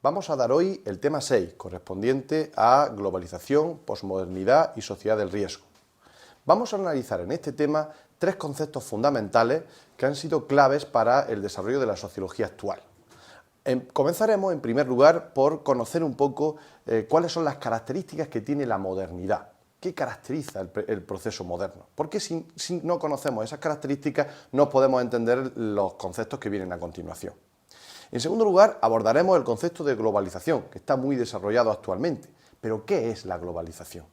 Vamos a dar hoy el tema 6, correspondiente a globalización, posmodernidad y sociedad del riesgo. Vamos a analizar en este tema tres conceptos fundamentales que han sido claves para el desarrollo de la sociología actual. Comenzaremos en primer lugar por conocer un poco cuáles son las características que tiene la modernidad. ¿Qué caracteriza el proceso moderno? Porque si no conocemos esas características no podemos entender los conceptos que vienen a continuación. En segundo lugar, abordaremos el concepto de globalización, que está muy desarrollado actualmente. ¿Pero qué es la globalización?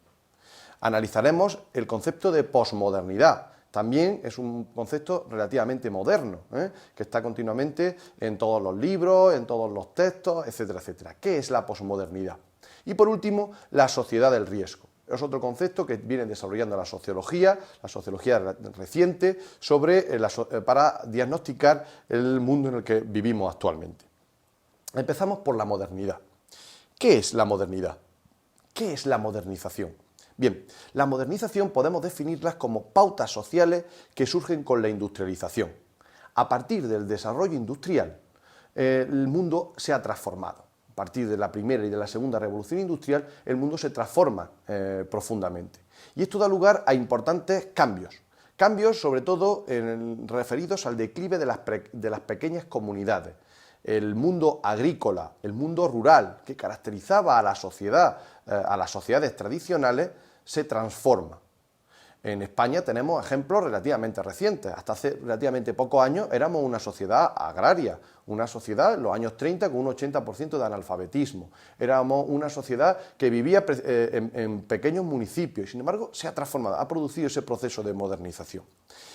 Analizaremos el concepto de posmodernidad. También es un concepto relativamente moderno, que está continuamente en todos los libros, en todos los textos, etcétera, etcétera. ¿Qué es la posmodernidad? Y por último, la sociedad del riesgo. Es otro concepto que viene desarrollando la sociología reciente, para diagnosticar el mundo en el que vivimos actualmente. Empezamos por la modernidad. ¿Qué es la modernidad? ¿Qué es la modernización? Bien, la modernización podemos definirlas como pautas sociales que surgen con la industrialización. A partir del desarrollo industrial, el mundo se ha transformado. A partir de la primera y de la segunda revolución industrial, el mundo se transforma profundamente. Y esto da lugar a importantes cambios. Cambios, sobre todo, referidos al declive de las pequeñas comunidades. El mundo agrícola, el mundo rural, que caracterizaba a las sociedades tradicionales, se transforma. En España tenemos ejemplos relativamente recientes. Hasta hace relativamente pocos años éramos una sociedad agraria, una sociedad en los años 30 con un 80% de analfabetismo. Éramos una sociedad que vivía en pequeños municipios y, sin embargo, se ha transformado, ha producido ese proceso de modernización.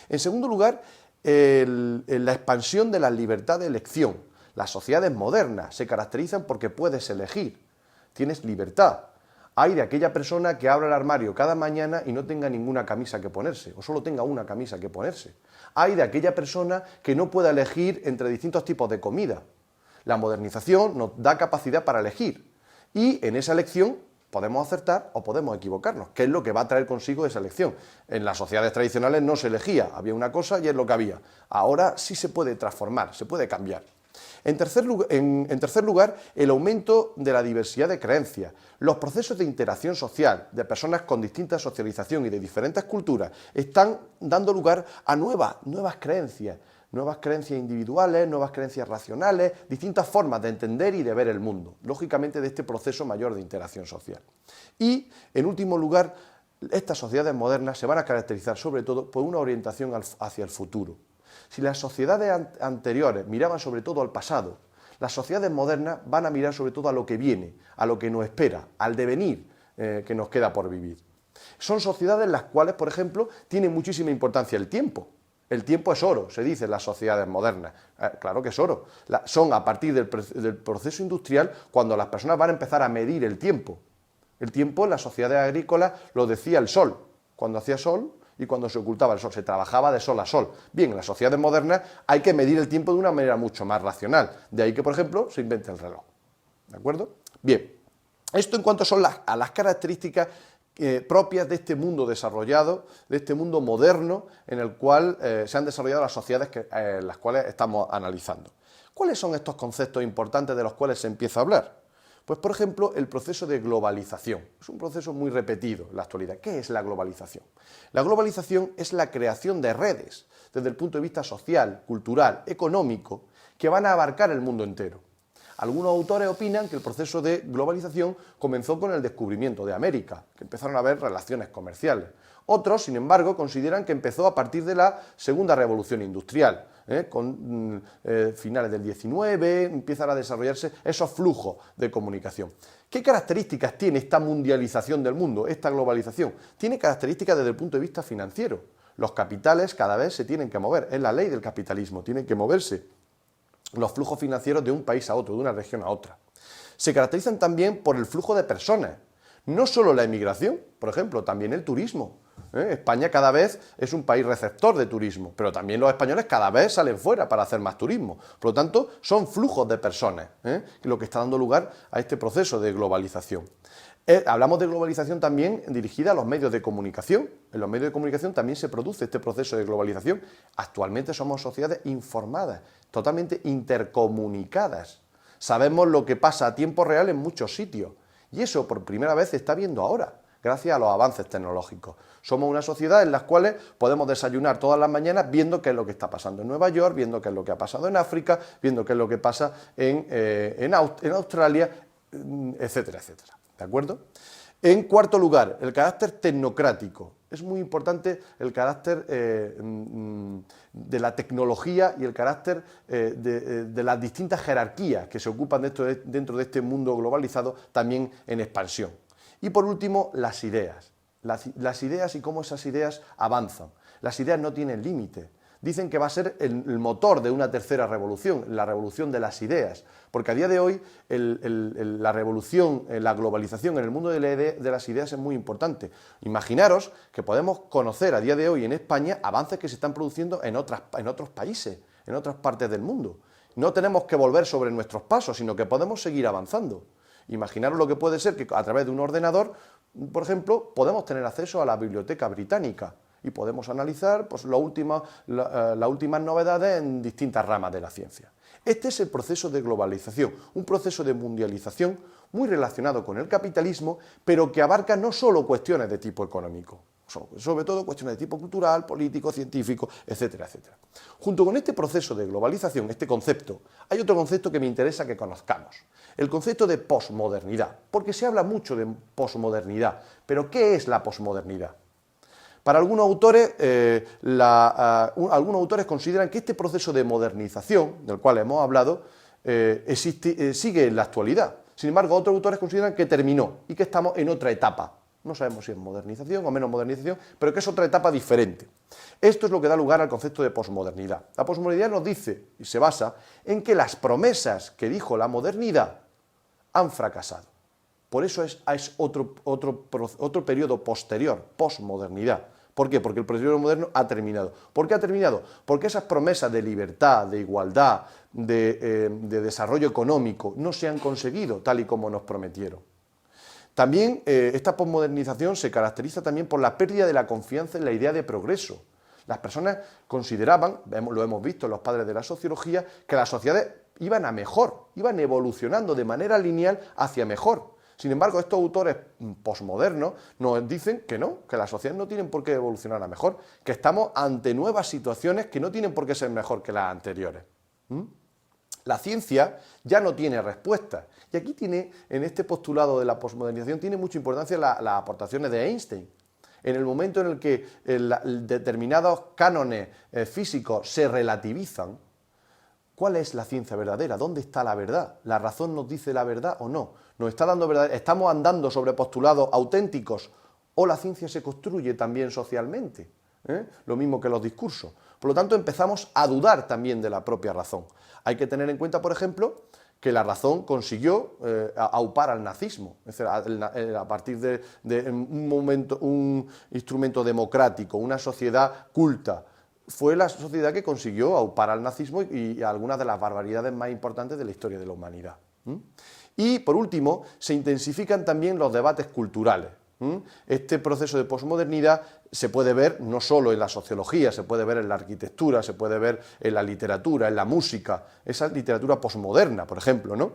En segundo lugar, la expansión de la libertad de elección. Las sociedades modernas se caracterizan porque puedes elegir, tienes libertad. Hay de aquella persona que abra el armario cada mañana y no tenga ninguna camisa que ponerse, o solo tenga una camisa que ponerse. Hay de aquella persona que no pueda elegir entre distintos tipos de comida. La modernización nos da capacidad para elegir y en esa elección podemos acertar o podemos equivocarnos, que es lo que va a traer consigo esa elección. En las sociedades tradicionales no se elegía, había una cosa y es lo que había. Ahora sí se puede transformar, se puede cambiar. En tercer lugar, el aumento de la diversidad de creencias. Los procesos de interacción social de personas con distinta socialización y de diferentes culturas están dando lugar a nuevas creencias individuales, nuevas creencias racionales, distintas formas de entender y de ver el mundo, lógicamente de este proceso mayor de interacción social. Y, en último lugar, estas sociedades modernas se van a caracterizar sobre todo por una orientación hacia el futuro. Si las sociedades anteriores miraban sobre todo al pasado, las sociedades modernas van a mirar sobre todo a lo que viene, a lo que nos espera, al devenir que nos queda por vivir. Son sociedades en las cuales, por ejemplo, tiene muchísima importancia el tiempo. El tiempo es oro, se dice en las sociedades modernas. Claro que es oro. Son a partir del proceso industrial cuando las personas van a empezar a medir el tiempo. El tiempo en las sociedades agrícolas lo decía el sol. Cuando hacía sol y cuando se ocultaba el sol, se trabajaba de sol a sol. Bien, en las sociedades modernas hay que medir el tiempo de una manera mucho más racional. De ahí que, por ejemplo, se invente el reloj. ¿De acuerdo? Bien, esto en cuanto son a las características propias de este mundo desarrollado, de este mundo moderno en el cual se han desarrollado las sociedades las cuales estamos analizando. ¿Cuáles son estos conceptos importantes de los cuales se empieza a hablar? Pues, por ejemplo, el proceso de globalización. Es un proceso muy repetido en la actualidad. ¿Qué es la globalización? La globalización es la creación de redes, desde el punto de vista social, cultural, económico, que van a abarcar el mundo entero. Algunos autores opinan que el proceso de globalización comenzó con el descubrimiento de América, que empezaron a haber relaciones comerciales. Otros, sin embargo, consideran que empezó a partir de la segunda revolución industrial, con finales del 19, empiezan a desarrollarse esos flujos de comunicación. ¿Qué características tiene esta mundialización del mundo, esta globalización? Tiene características desde el punto de vista financiero. Los capitales cada vez se tienen que mover, es la ley del capitalismo, tienen que moverse los flujos financieros de un país a otro, de una región a otra. Se caracterizan también por el flujo de personas, no solo la emigración, por ejemplo, también el turismo. España cada vez es un país receptor de turismo, pero también los españoles cada vez salen fuera para hacer más turismo. Por lo tanto, son flujos de personas, lo que está dando lugar a este proceso de globalización. Hablamos de globalización también dirigida a los medios de comunicación. En los medios de comunicación también se produce este proceso de globalización. Actualmente somos sociedades informadas, totalmente intercomunicadas. sabemos lo que pasa a tiempo real en muchos sitios. Y eso por primera vez se está viendo ahora, gracias a los avances tecnológicos. Somos una sociedad en la cual podemos desayunar todas las mañanas viendo qué es lo que está pasando en Nueva York, viendo qué es lo que ha pasado en África, viendo qué es lo que pasa en Australia, etcétera, etcétera. ¿De acuerdo? En cuarto lugar, el carácter tecnocrático. Es muy importante el carácter de la tecnología y el carácter de las distintas jerarquías que se ocupan dentro de este mundo globalizado, también en expansión. Y por último, las ideas. Las ideas y cómo esas ideas avanzan. Las ideas no tienen límite. Dicen que va a ser el motor de una tercera revolución, la revolución de las ideas, porque a día de hoy la revolución, la globalización en el mundo de las ideas es muy importante. Imaginaros que podemos conocer a día de hoy en España avances que se están produciendo en otros países, en otras partes del mundo. No tenemos que volver sobre nuestros pasos, sino que podemos seguir avanzando. Imaginaros lo que puede ser que a través de un ordenador, por ejemplo, podemos tener acceso a la Biblioteca Británica y podemos analizar pues, las últimas novedades en distintas ramas de la ciencia. Este es el proceso de globalización, un proceso de mundialización muy relacionado con el capitalismo, pero que abarca no solo cuestiones de tipo económico, sobre todo cuestiones de tipo cultural, político, científico, etcétera, etcétera. Junto con este proceso de globalización, este concepto, hay otro concepto que me interesa que conozcamos, el concepto de posmodernidad, porque se habla mucho de posmodernidad, pero ¿qué es la posmodernidad? Para algunos autores consideran que este proceso de modernización, del cual hemos hablado, sigue en la actualidad. Sin embargo, otros autores consideran que terminó y que estamos en otra etapa. No sabemos si es modernización o menos modernización, pero que es otra etapa diferente. Esto es lo que da lugar al concepto de posmodernidad. La posmodernidad nos dice, y se basa, en que las promesas que dijo la modernidad han fracasado. Por eso es otro periodo posterior, posmodernidad. ¿Por qué? Porque el periodo moderno ha terminado. ¿Por qué ha terminado? Porque esas promesas de libertad, de igualdad, de desarrollo económico no se han conseguido tal y como nos prometieron. También esta posmodernización se caracteriza también por la pérdida de la confianza en la idea de progreso. Las personas consideraban, lo hemos visto en los padres de la sociología, que las sociedades iban a mejor, iban evolucionando de manera lineal hacia mejor. Sin embargo, estos autores posmodernos nos dicen que no, que las sociedades no tienen por qué evolucionar a mejor, que estamos ante nuevas situaciones que no tienen por qué ser mejor que las anteriores. La ciencia ya no tiene respuestas. Y aquí en este postulado de la posmodernización, tiene mucha importancia las aportaciones de Einstein. En el momento en el que determinados cánones físicos se relativizan, ¿cuál es la ciencia verdadera? ¿Dónde está la verdad? ¿La razón nos dice la verdad o no? ¿Nos está dando verdad? ¿Estamos andando sobre postulados auténticos o la ciencia se construye también socialmente? Lo mismo que los discursos. Por lo tanto, empezamos a dudar también de la propia razón. Hay que tener en cuenta, por ejemplo, que la razón consiguió aupar al nazismo. Es decir, a partir de un instrumento democrático, una sociedad culta, fue la sociedad que consiguió aupar al nazismo y algunas de las barbaridades más importantes de la historia de la humanidad. Y, por último, se intensifican también los debates culturales. Este proceso de posmodernidad se puede ver no solo en la sociología, se puede ver en la arquitectura, se puede ver en la literatura, en la música, esa literatura posmoderna, por ejemplo, ¿no?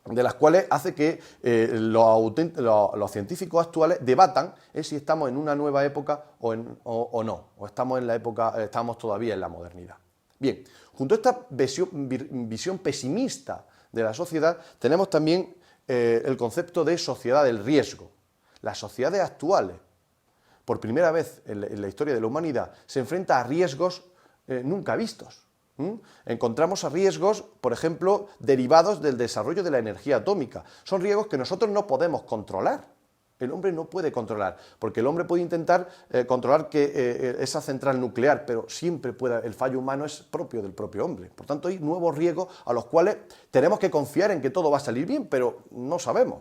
De las cuales hace que los científicos actuales debatan si estamos en una nueva época o no, o estamos todavía en la modernidad. Bien, junto a esta visión pesimista de la sociedad, tenemos también el concepto de sociedad del riesgo. Las sociedades actuales, por primera vez en la historia de la humanidad, se enfrentan a riesgos nunca vistos. Encontramos a riesgos, por ejemplo, derivados del desarrollo de la energía atómica. Son riesgos que nosotros no podemos controlar. El hombre no puede controlar, porque el hombre puede intentar controlar esa central nuclear, pero siempre el fallo humano es propio del propio hombre. Por tanto, hay nuevos riesgos a los cuales tenemos que confiar en que todo va a salir bien, pero no sabemos.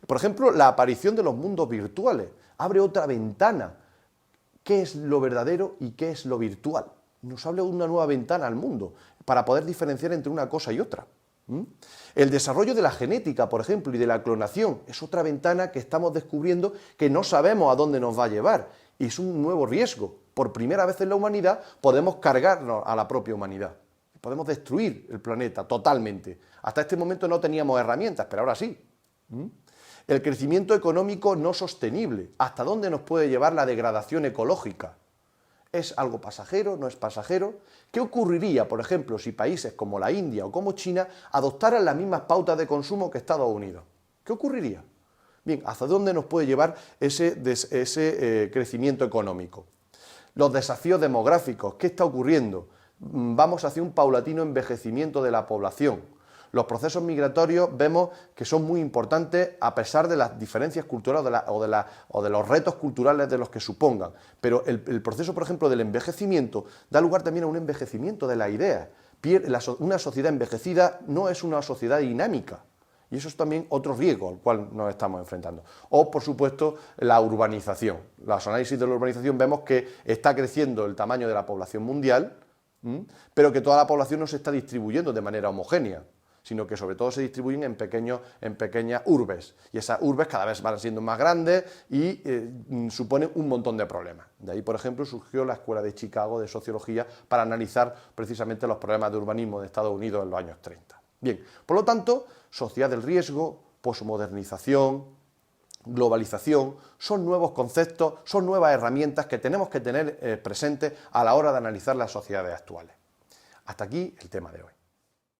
Por ejemplo, la aparición de los mundos virtuales abre otra ventana. ¿Qué es lo verdadero y qué es lo virtual? Nos abre una nueva ventana al mundo para poder diferenciar entre una cosa y otra. El desarrollo de la genética, por ejemplo, y de la clonación es otra ventana que estamos descubriendo que no sabemos a dónde nos va a llevar y es un nuevo riesgo. Por primera vez en la humanidad podemos cargarnos a la propia humanidad. podemos destruir el planeta totalmente. Hasta este momento no teníamos herramientas, pero ahora sí. El crecimiento económico no sostenible. ¿Hasta dónde nos puede llevar la degradación ecológica? ¿Es algo pasajero? ¿No es pasajero? ¿Qué ocurriría, por ejemplo, si países como la India o como China adoptaran las mismas pautas de consumo que Estados Unidos? ¿Qué ocurriría? Bien, ¿hasta dónde nos puede llevar ese crecimiento económico? Los desafíos demográficos, ¿qué está ocurriendo? Vamos hacia un paulatino envejecimiento de la población. Los procesos migratorios vemos que son muy importantes a pesar de las diferencias culturales o de los retos culturales de los que supongan. Pero el proceso, por ejemplo, del envejecimiento da lugar también a un envejecimiento de las ideas. Una sociedad envejecida no es una sociedad dinámica. Y eso es también otro riesgo al cual nos estamos enfrentando. O, por supuesto, la urbanización. Los análisis de la urbanización vemos que está creciendo el tamaño de la población mundial, pero que toda la población no se está distribuyendo de manera homogénea, sino que sobre todo se distribuyen en pequeñas urbes. Y esas urbes cada vez van siendo más grandes y suponen un montón de problemas. De ahí, por ejemplo, surgió la Escuela de Chicago de Sociología para analizar precisamente los problemas de urbanismo de Estados Unidos en los años 30. Bien, por lo tanto, sociedad del riesgo, posmodernización, globalización, son nuevos conceptos, son nuevas herramientas que tenemos que tener presentes a la hora de analizar las sociedades actuales. Hasta aquí el tema de hoy.